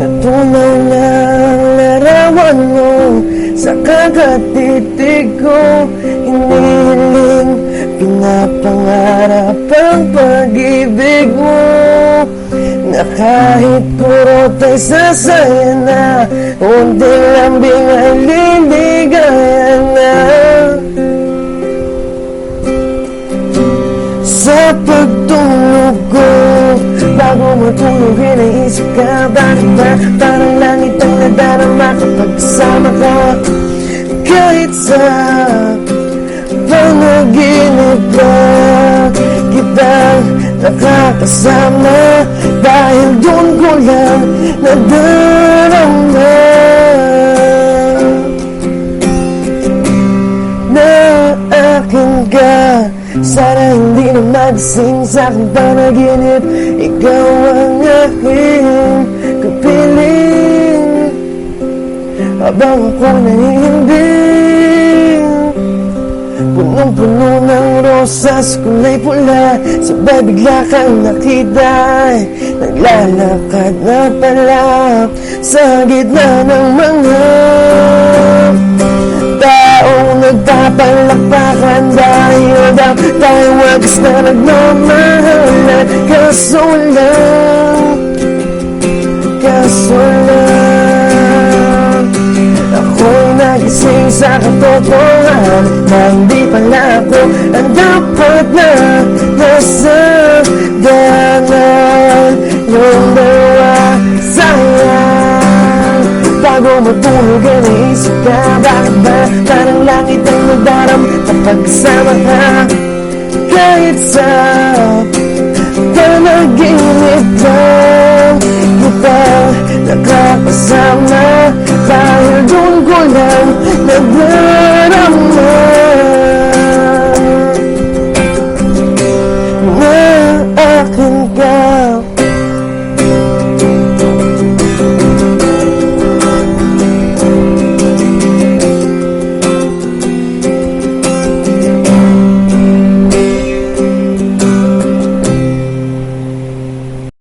Natunaw na ang larawan mo sa kakatitig ko. Inihiling, pinapangarap ang pag-ibig mo, na kahit kurot ay sasaya na, unting lambing ay liligaya na. Sa pagtulog ko, bago matulog inaisip ka, bakit ba parang langit ang nadarama kapag kasama ka? Kahit sa panaginip pa kitang nakakasama, dahil doon ko lang nadarama na akin ka. Sana hindi na magising sa aking panaginip, ikaw ang aking kapiling, habang ako nahihinding. Punong-puno ng rosas, kulay pula, sabay bigla kang nakita, naglalakad na pala sa gitna ng mga taong nagpapalakpakan, dahil daw tayo wagas na nagmamahalan. Kaso lang ako'y nagising sa katotohanan na hindi pala ako ang dapat na nasa daanan. Yung dalawa, sayang, bago matulog ay naisip ka, bakit ba parang langit ang nagdaram kapag kasama ka? Kahit sa